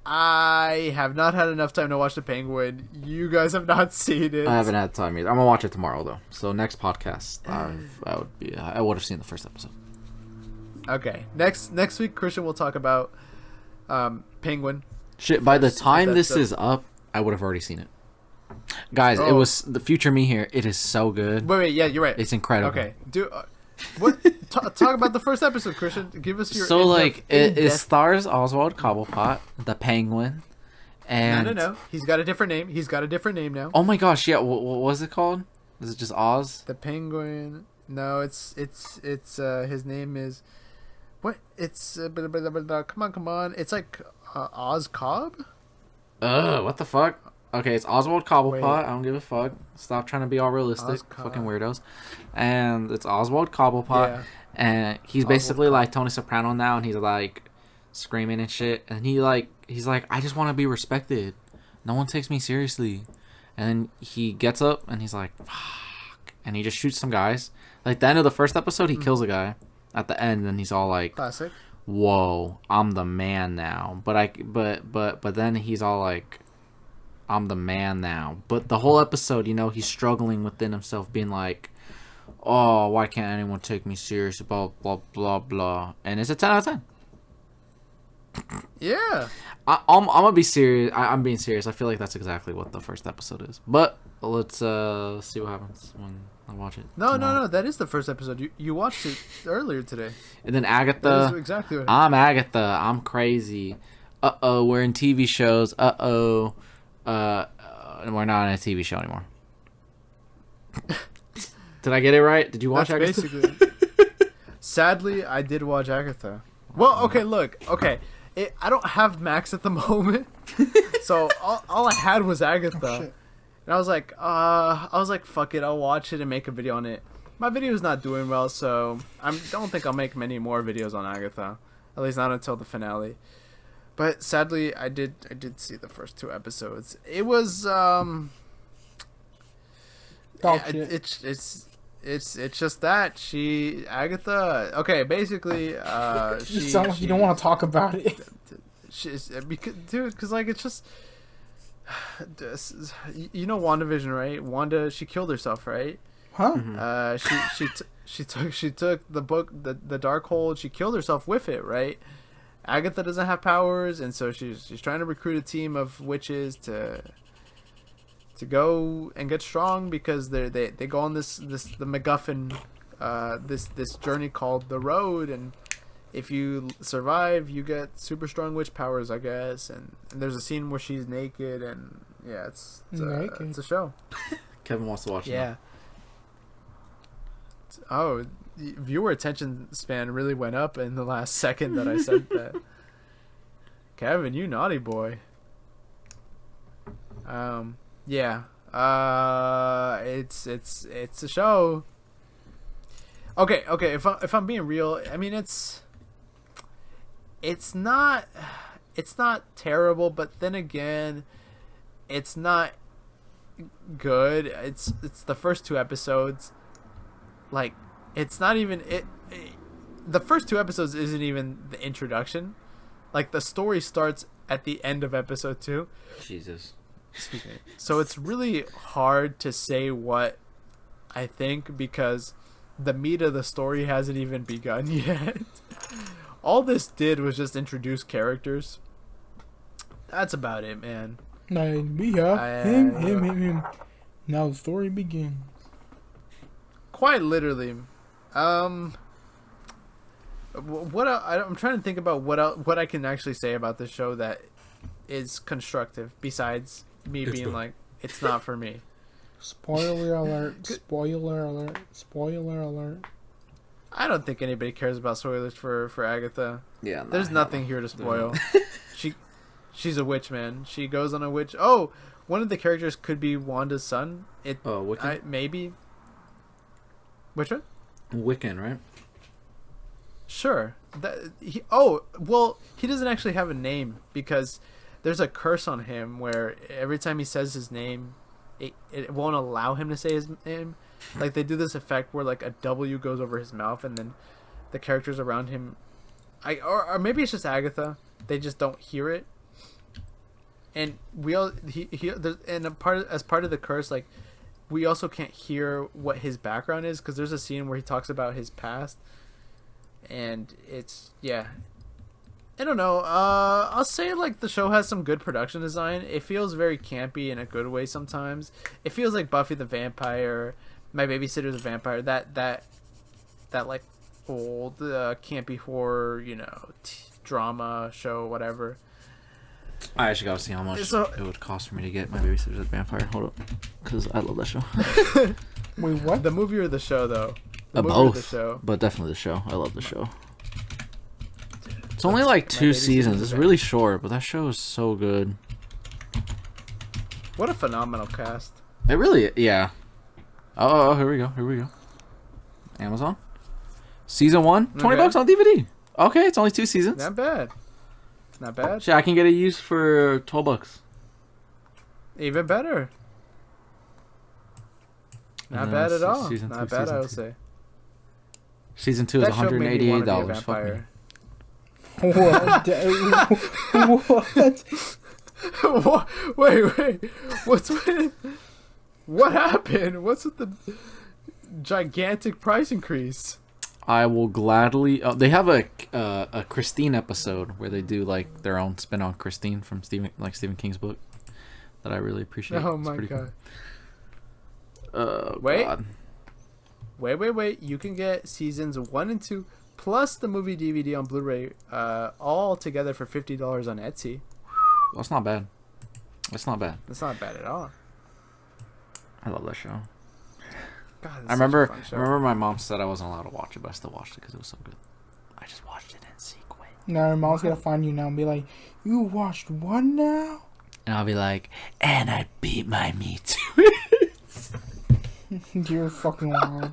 I have not had enough time to watch the Penguin. You guys have not seen it. I haven't had time either. I'm gonna watch it tomorrow though. So next podcast, I would have seen the first episode. Okay. Next week, Christian will talk about Penguin. Shit. By the time this is up, I would have already seen it. Guys, it was the future me here. It is so good. Wait, yeah, you're right. It's incredible. Okay, what? Talk about the first episode, Christian. Give us your. So it stars Oswald Cobblepot, the Penguin, And no. He's got a different name. He's got a different name now. Oh my gosh, yeah. What was it called? Is it just Oz? The Penguin. No, it's his name is what? It's come on. It's like Oz Cobb. What the fuck? Okay, it's Oswald Cobblepot. I don't give a fuck. Stop trying to be all realistic, fucking weirdos. And it's Oswald Cobblepot, and he's basically like Tony Soprano now, and he's like screaming and shit. And he's like, I just want to be respected. No one takes me seriously. And then he gets up and he's like, fuck, and he just shoots some guys. Like the end of the first episode, he kills a guy at the end, and he's all like, classic. Whoa, I'm the man now. But then he's all like, I'm the man now. But the whole episode, you know, he's struggling within himself, being like, oh, why can't anyone take me serious? Blah, blah, blah, blah. And it's a 10 out of 10. Yeah. I'm going to be serious. I'm being serious. I feel like that's exactly what the first episode is. But let's see what happens when I watch it. No. That is the first episode. You watched it earlier today. And then Agatha. That is exactly what I'm Agatha. I'm crazy. Uh-oh, we're in TV shows. Uh-oh. We're not in a TV show anymore. Did I get it right? Did you watch Agatha? Basically. Sadly, I did watch Agatha. Well, okay, look. Okay. I don't have Max at the moment. So all I had was Agatha. Oh, shit. And I was like, fuck it, I'll watch it and make a video on it. My video's not doing well, so I don't think I'll make many more videos on Agatha. At least not until the finale. But sadly, I did see the first 2 episodes. It was it's just that Agatha. Okay, basically, You sound like you don't want to talk about it. Because like it's just, you know, WandaVision, right? Wanda, she killed herself, right? Huh? Mm-hmm. She took the book, the Darkhold. She killed herself with it, right? Agatha doesn't have powers, and so she's trying to recruit a team of witches to go and get strong, because they go on the MacGuffin, this journey called the Road, and if you survive, you get super strong witch powers, I guess. And there's a scene where she's naked, and yeah, it's a show. Kevin wants to watch it. Yeah. Oh, viewer attention span really went up in the last second that I said that. Kevin, you naughty boy. Yeah. It's a show. Okay. If I'm being real, I mean it's not terrible, but then again, it's not good. It's the first 2 episodes. Like, it's not even the first 2 episodes isn't even the introduction. Like, the story starts at the end of episode 2. Jesus. So it's really hard to say what I think, because the meat of the story hasn't even begun yet. All this did was just introduce characters. That's about it, man. We have him. Now the story begins. Quite literally. I'm trying to think about what I can actually say about this show that is constructive, besides me being like, it's not for me. Spoiler alert. Spoiler alert. Spoiler alert. I don't think anybody cares about spoilers for Agatha. Yeah, there's nothing here to spoil. She's a witch, man. She goes on a witch. Oh, one of the characters could be Wanda's son. Wiccan? Maybe. Which one? Wiccan, right? Sure. He doesn't actually have a name, because there's a curse on him where every time he says his name, it won't allow him to say his name. Like, they do this effect where like a W goes over his mouth, and then the characters around him, or maybe it's just Agatha, they just don't hear it. And as part of the curse, like, we also can't hear what his background is, because there's a scene where he talks about his past, and it's, yeah, I don't know. I'll say, like, the show has some good production design. It feels very campy in a good way sometimes. It feels like Buffy the Vampire, My Babysitter's a Vampire, that like old campy horror, drama show, whatever. I actually gotta see how much it would cost for me to get My Babysitter's Vampire. Hold up, because I love that show. Wait, what? The movie or the show, though? Both, the show? But definitely the show. I love the show. It's only like 2 seasons. It's really short, but that show is so good. What a phenomenal cast. It really, yeah. Oh, here we go. Amazon. Season 1, $20 on DVD. Okay, it's only 2 seasons. Not bad. Shit, I can get it used for $12. Even better. Not bad at all. Not bad, I would say. Season 2 is $188. Fuck me. What? Wait. What happened? What's with the gigantic price increase? I will gladly. They have a Christine episode where they do like their own spin on Christine from Stephen King's book that I really appreciate. Oh my god! Cool. Wait. God. Wait! You can get seasons 1 and 2 plus the movie DVD on Blu-ray, all together for $50 on Etsy. Well, that's not bad. That's not bad at all. I love that show. God, I remember my mom said I wasn't allowed to watch it, but I still watched it because it was so good. I just watched it in sequence. No, your mom's gonna find you now and be like, "You watched one now?" And I'll be like, "And I beat my meat to it." You're fucking wild.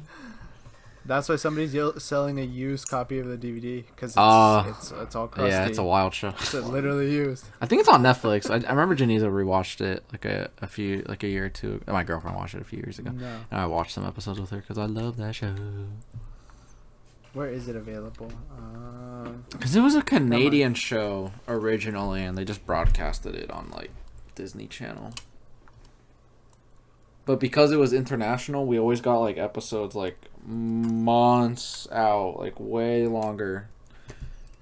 That's why somebody's selling a used copy of the DVD because it's all crusty. Yeah, it's a wild show. It's literally used. I think it's on Netflix. I remember Janiza rewatched it like a year or two. My girlfriend watched it a few years ago. No. And I watched some episodes with her because I love that show. Where is it available? Because it was a Canadian show originally, and they just broadcasted it on like Disney Channel. But because it was international, we always got like episodes like months out, like way longer.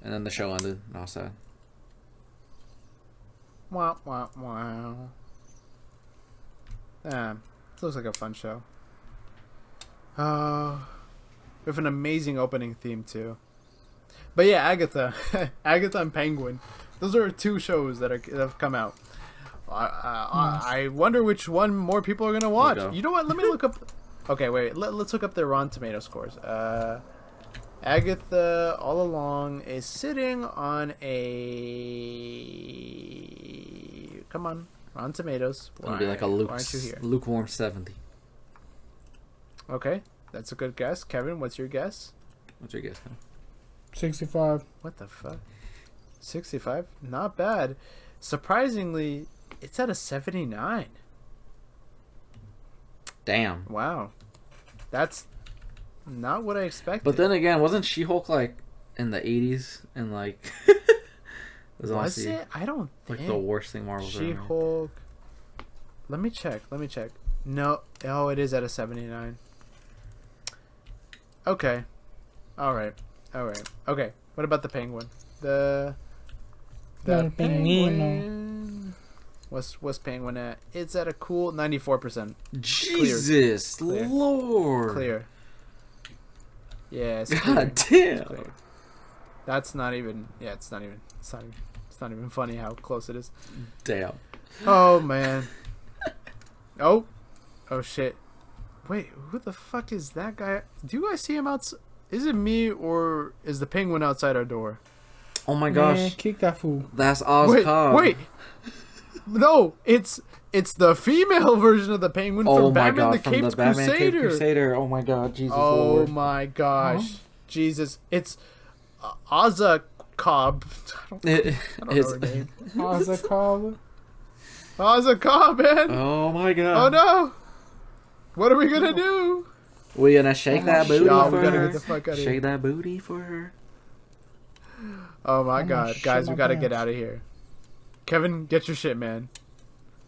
And then the show ended, and I was sad. Wow. Damn, this looks like a fun show. With an amazing opening theme too. But yeah, Agatha, Agatha and Penguin. Those are 2 shows that have come out. I wonder which one more people are gonna watch. You know what? Let me look up. Okay, wait. Let's look up their Rotten Tomato scores. Agatha All Along is sitting on a. Come on, Rotten Tomatoes. It's gonna be like a lukewarm 70. Okay, that's a good guess. Kevin, what's your guess? What's your guess, Kevin? 65. What the fuck? 65? Not bad. Surprisingly, it's at a 79. Damn. Wow. That's not what I expected. But then again, wasn't She-Hulk like in the 80s and like was it? I don't think. Like the worst thing Marvel's ever made. She-Hulk. Let me check. No. Oh, it is at a 79. Okay. All right. Okay. What about the Penguin? The Penguin. What's Penguin at? It's at a cool 94%. Jesus Lord. Clear. Yeah. It's God clear. damn. It's that's not even. Yeah. It's not even funny how close it is. Damn. Oh man. Oh shit. Wait, who the fuck is that guy? Do you guys see him outside? Is it me or is the Penguin outside our door? Oh my gosh. Man, kick that fool. That's Oz Cobb. Wait. No, it's the female version of the Penguin from Batman the Caped Crusader. Oh my god, Jesus Oh Lord. my gosh. Huh? Jesus. It's Ozza Cobb. I don't know her name. Ozza Cobb. Ozza Cobb, man. Oh my god. Oh no. What are we gonna do? We gonna shake that booty for we gotta her. Get the fuck out of shake here. that booty for her. Oh my god, guys, we gotta get out of here. Kevin, get your shit, man.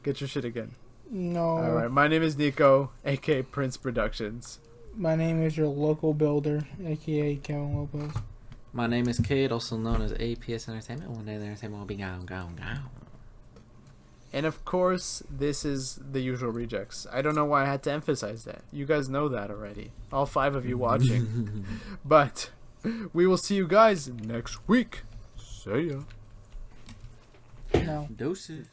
Get your shit again. No. All right, my name is Neco, aka Prince Productions. My name is your local builder, aka Kevin Lopez. My name is Cade, also known as APS Entertainment. One day the entertainment will be gone. And of course, this is the usual rejects. I don't know why I had to emphasize that. You guys know that already. All 5 of you watching. But we will see you guys next week. See ya. No. Doses.